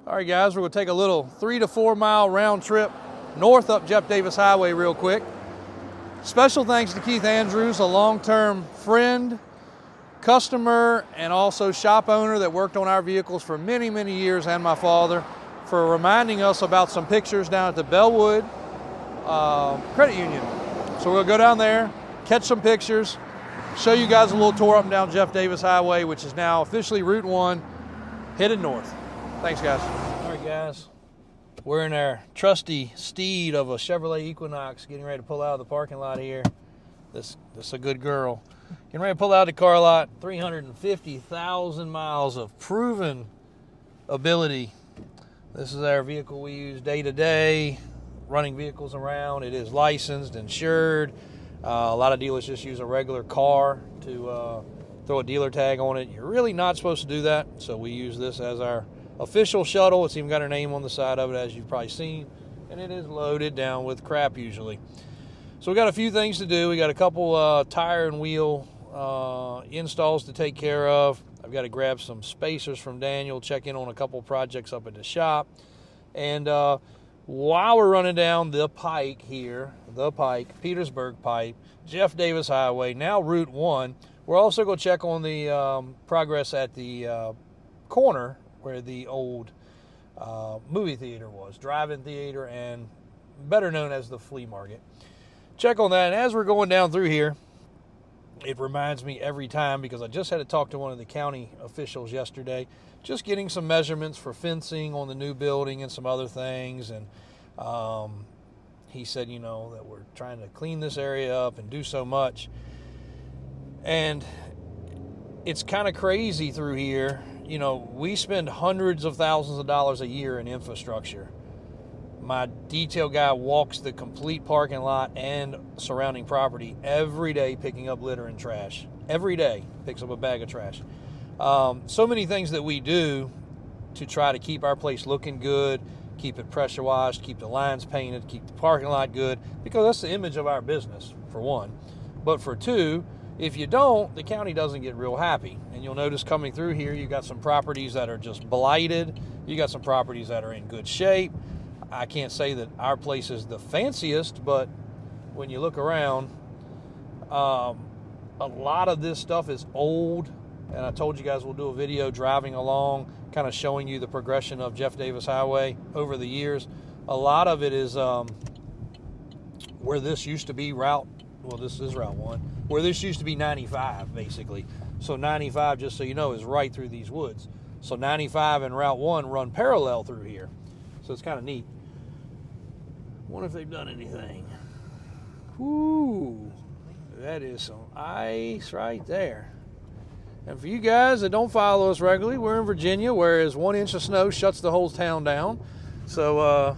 All right, guys, we're going to take a little 3 to 4 mile round trip north up Jeff Davis Highway real quick. Special thanks to Keith Andrews, a long-term friend, customer, and also shop owner that worked on our vehicles for many, many years, and my father, for reminding us about some pictures down at the Bellwood Credit Union. So we'll go down there, catch some pictures, show you guys a little tour up and down Jeff Davis Highway, which is now officially Route 1, headed north. Thanks, guys. All right, guys. We're in our trusty steed of a Chevrolet Equinox, getting ready to pull out of the parking lot here. This is a good girl. Getting ready to pull out of the car lot. 350,000 miles of proven ability. This is our vehicle we use day to day, running vehicles around. It is licensed, insured. A lot of dealers just use a regular car to throw a dealer tag on it. You're really not supposed to do that, so we use this as our official shuttle. It's even got our name on the side of it, as you've probably seen, and it is loaded down with crap usually. So we got a few things to do. We got a couple tire and wheel installs to take care of. I've got to grab some spacers from Daniel, check in on a couple projects up at the shop, and while we're running down the pike here, Petersburg pike, Jeff Davis Highway, now Route 1, we're also going to check on the progress at the corner where the old movie theater was, drive-in theater, and better known as the flea market. Check on that, and as we're going down through here, it reminds me every time, because I just had to talk to one of the county officials yesterday, just getting some measurements for fencing on the new building and some other things, and he said, you know, that we're trying to clean this area up and do so much, and it's kind of crazy through here. You know, we spend hundreds of thousands of dollars a year in infrastructure. My detail guy walks the complete parking lot and surrounding property every day, picking up litter and trash. Every day picks up a bag of trash. So many things that we do to try to keep our place looking good, keep it pressure washed, keep the lines painted, keep the parking lot good, because that's the image of our business, for one. But for two, if you don't, the county doesn't get real happy. And you'll notice coming through here, you got some properties that are just blighted. You got some properties that are in good shape. I can't say that our place is the fanciest, but when you look around, a lot of this stuff is old. And I told you guys we'll do a video driving along, kind of showing you the progression of Jeff Davis Highway over the years. A lot of it is where this used to be this is Route 1, where this used to be 95, basically. So 95, just so you know, is right through these woods. So 95 and Route 1 run parallel through here. So it's kind of neat. Wonder if they've done anything. Whoo, that is some ice right there. And for you guys that don't follow us regularly, we're in Virginia, whereas 1 inch of snow shuts the whole town down. So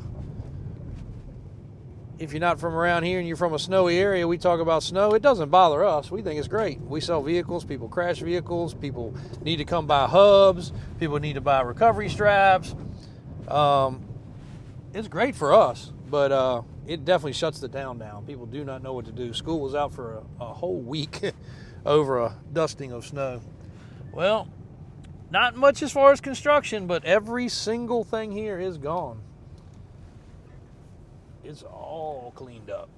if you're not from around here and you're from a snowy area, we talk about snow. It doesn't bother us. We think it's great. We sell vehicles. People crash vehicles. People need to come buy hubs. People need to buy recovery straps. It's great for us, but it definitely shuts the town down. People do not know what to do. School was out for a whole week over a dusting of snow. Well, not much as far as construction, but every single thing here is gone. It's all cleaned up.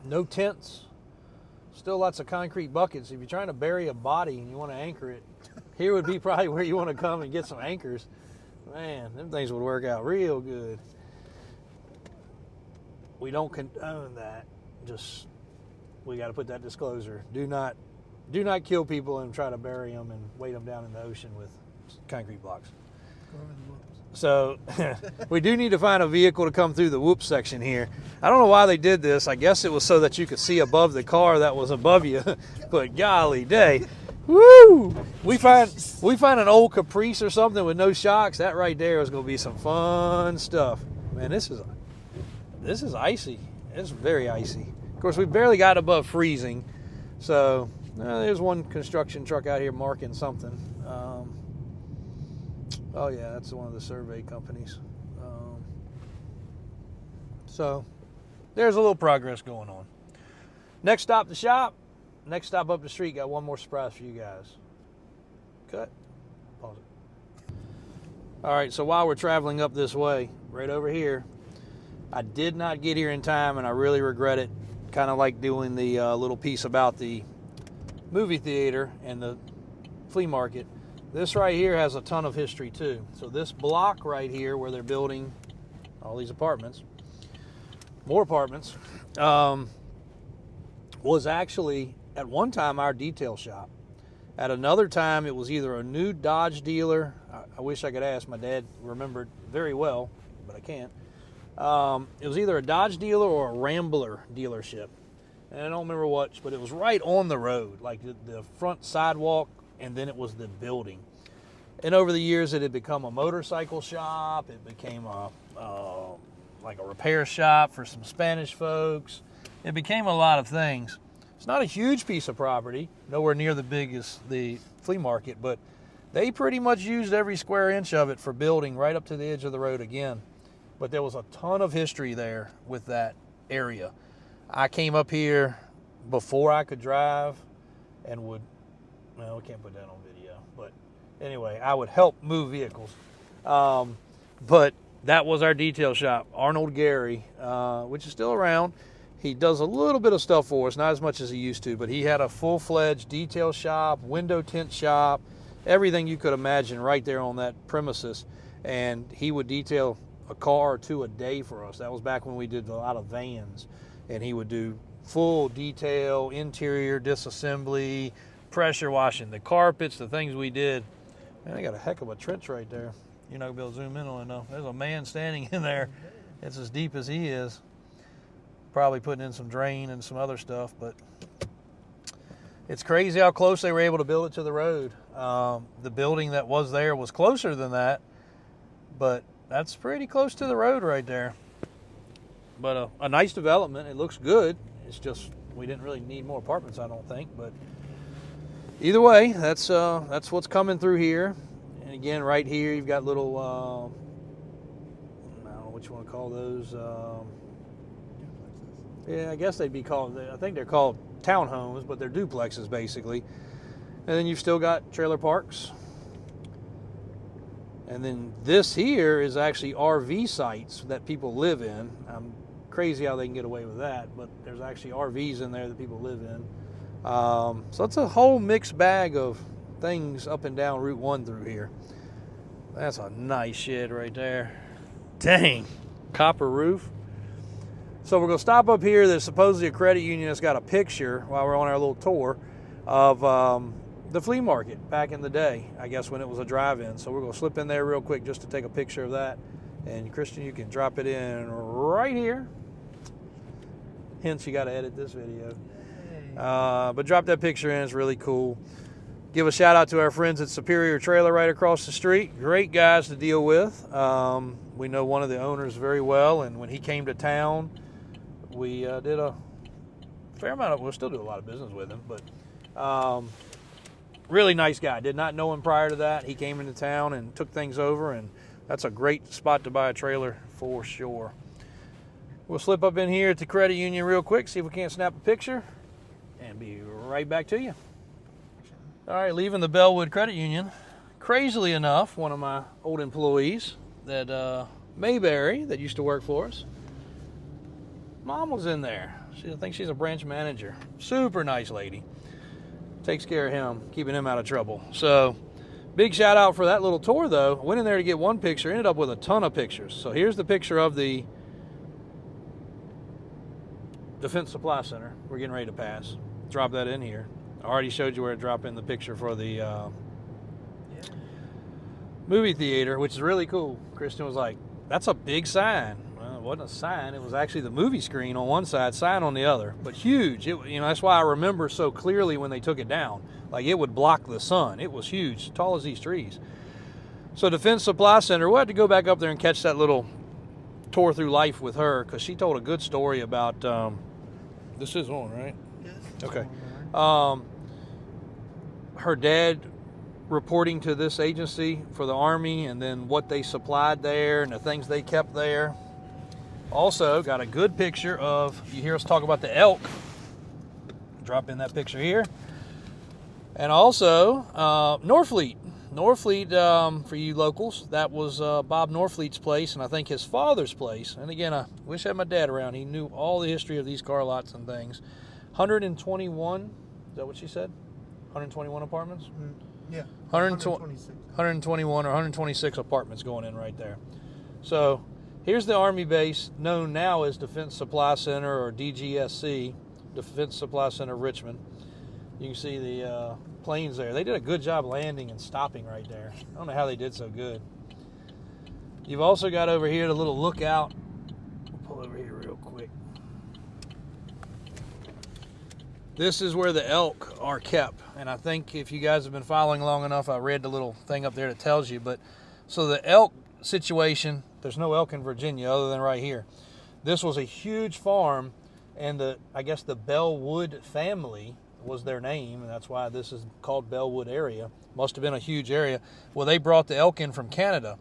No tents. Still lots of concrete buckets. If you're trying to bury a body and you want to anchor it, here would be probably where you want to come and get some anchors. Man, them things would work out real good. We don't condone that. Just, we got to put that disclosure. Do not kill people and try to bury them and weight them down in the ocean with concrete blocks. So we do need to find a vehicle to come through the whoop section here. I don't know why they did this. I guess it was so that you could see above the car that was above you. But golly day, woo! We find an old Caprice or something with no shocks. That right there is going to be some fun stuff. Man, this is icy. It's very icy. Of course, we barely got above freezing. So there's one construction truck out here marking something. Oh yeah, that's one of the survey companies. So there's a little progress going on. Next stop, the shop. Next stop up the street, got one more surprise for you guys. Cut. Pause it. All right, so while we're traveling up this way, right over here, I did not get here in time, and I really regret it. Kind of like doing the little piece about the movie theater and the flea market. This right here has a ton of history too. So this block right here where they're building all these apartments, more apartments, was actually at one time our detail shop. At another time, it was either a new Dodge dealer. I wish I could ask. My dad remembered very well, but I can't. It was either a Dodge dealer or a Rambler dealership. And I don't remember which, but it was right on the road, like the front sidewalk, and then it was the building. And over the years, it had become a motorcycle shop. It became like a repair shop for some Spanish folks. It became a lot of things. It's not a huge piece of property, nowhere near the big as the flea market, but they pretty much used every square inch of it for building right up to the edge of the road again. But there was a ton of history there with that area. I came up here before I could drive and would, well, we can't put that on video, but anyway, I would help move vehicles. But that was our detail shop, Arnold Gary, which is still around. He does a little bit of stuff for us, not as much as he used to, but he had a full-fledged detail shop, window tint shop, everything you could imagine right there on that premises. And he would detail a car or two a day for us. That was back when we did a lot of vans. And he would do full detail, interior disassembly, pressure washing the carpets, the things we did. Man, I got a heck of a trench right there. You're not going to be able to zoom in on it, though. There's a man standing in there. It's as deep as he is. Probably putting in some drain and some other stuff, but it's crazy how close they were able to build it to the road. The building that was there was closer than that, but that's pretty close to the road right there. But a nice development. It looks good. It's just we didn't really need more apartments, I don't think. But either way, that's what's coming through here. And again, right here you've got little I don't know what you want to call those. Yeah, I guess they'd be called. I think they're called townhomes, but they're duplexes basically. And then you've still got trailer parks. And then this here is actually RV sites that people live in. I'm crazy how they can get away with that, but there's actually RVs in there that people live in. So it's a whole mixed bag of things up and down Route 1 through here. That's a nice shed right there. Dang, copper roof. So we're going to stop up here. There's supposedly a credit union that's got a picture while we're on our little tour of the flea market back in the day, I guess when it was a drive-in. So we're going to slip in there real quick just to take a picture of that. And Christian, you can drop it in right here. Hence, you got to edit this video. But drop that picture in. It's really cool. Give a shout out to our friends at Superior Trailer right across the street. Great guys to deal with. We know one of the owners very well, and when he came to town, we did a fair amount of, we'll still do a lot of business with him, but really nice guy. Did not know him prior to that. He came into town and took things over, and that's a great spot to buy a trailer for sure. We'll slip up in here at the credit union real quick, see if we can't snap a picture, and be right back to you. All right, leaving the Bellwood Credit Union. Crazily enough, one of my old employees, that Mayberry, that used to work for us, Mom was in there. I think she's a branch manager. Super nice lady. Takes care of him, keeping him out of trouble. So, big shout out for that little tour, though. Went in there to get one picture, ended up with a ton of pictures. So here's the picture of the Defense Supply Center. We're getting ready to pass. Drop that in here. I already showed you where to drop in the picture for the movie theater, which is really cool. Kristen was like, that's a big sign. Well, it wasn't a sign. It was actually the movie screen on one side, sign on the other, but huge. That's why I remember so clearly when they took it down. Like, it would block the sun. It was huge, tall as these trees. So Defense Supply Center, we'll have to go back up there and catch that little tour through life with her, because she told a good story about, this is on, right? Yes. Okay. Her dad reporting to this agency for the Army, and then what they supplied there and the things they kept there. Also got a good picture of, you hear us talk about the elk. Drop in that picture here. And also Norfleet Norfleet, for you locals, that was Bob Norfleet's place, and I think his father's place. And again, I wish I had my dad around. He knew all the history of these car lots and things. 121, is that what she said? 121 apartments? Yeah. 121 or 126 apartments going in right there. So here's the Army base, known now as Defense Supply Center, or DGSC, Defense Supply Center Richmond. You can see the planes there. They did a good job landing and stopping right there. I don't know how they did so good. You've also got over here the little lookout. We'll pull over here real quick. This is where the elk are kept. And I think if you guys have been following long enough, I read the little thing up there that tells you. But so the elk situation, there's no elk in Virginia other than right here. This was a huge farm, and I guess the Bellwood family was their name, and that's why this is called Bellwood area. Must have been a huge area. Well, they brought the elk in from Canada.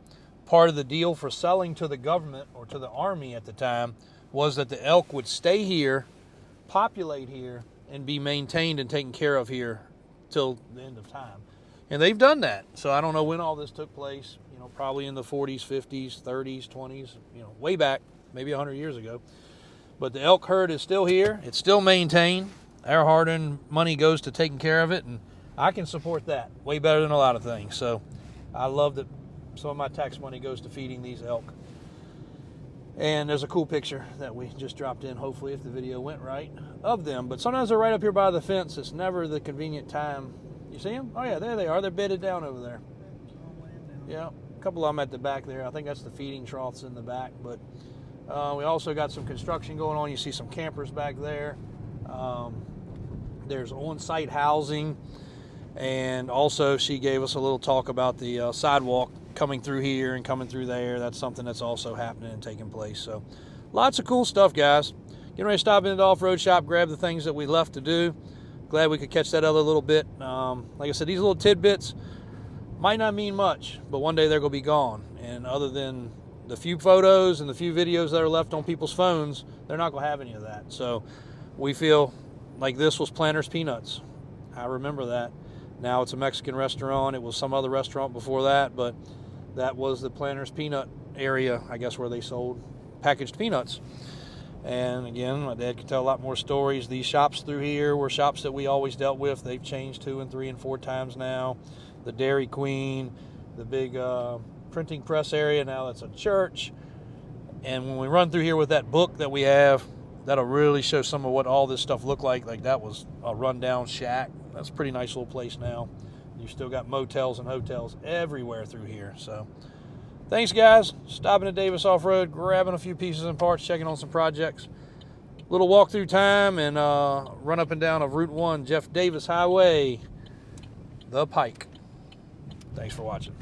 Part of the deal for selling to the government or to the Army at the time was that the elk would stay here, populate here, and be maintained and taken care of here till the end of time. And they've done that. So I don't know when all this took place, probably in the 40s, 50s, 30s, 20s, way back, maybe 100 years ago. But the elk herd is still here. It's still maintained. Our hard-earned money goes to taking care of it, and I can support that way better than a lot of things. So I love that some of my tax money goes to feeding these elk. And there's a cool picture that we just dropped in, hopefully, if the video went right, of them. But sometimes they're right up here by the fence. It's never the convenient time. You see them? Oh, yeah, there they are. They're bedded down over there. Yeah, a couple of them at the back there. I think that's the feeding troughs in the back. But we also got some construction going on. You see some campers back there. There's on-site housing, and also she gave us a little talk about the sidewalk coming through here and coming through there. That's something that's also happening and taking place. So lots of cool stuff, guys. Getting ready to stop into the off-road shop, grab the things that we left to do. Glad we could catch that other little bit. Like I said, these little tidbits might not mean much, but one day they're going to be gone. And other than the few photos and the few videos that are left on people's phones, they're not going to have any of that. So we feel like this was Planter's Peanuts. I remember that. Now it's a Mexican restaurant. It was some other restaurant before that, but that was the Planter's Peanut area, I guess, where they sold packaged peanuts. And again, my dad could tell a lot more stories. These shops through here were shops that we always dealt with. They've changed 2 and 3 and 4 times now. The Dairy Queen, the big printing press area, now that's a church. And when we run through here with that book that we have, that'll really show some of what all this stuff looked like. Like that was a rundown shack. That's a pretty nice little place now. You've still got motels and hotels everywhere through here. So thanks, guys. Stopping at Davis Off-Road, grabbing a few pieces and parts, checking on some projects. Little walk-through time and run up and down of Route 1, Jeff Davis Highway, the Pike. Thanks for watching.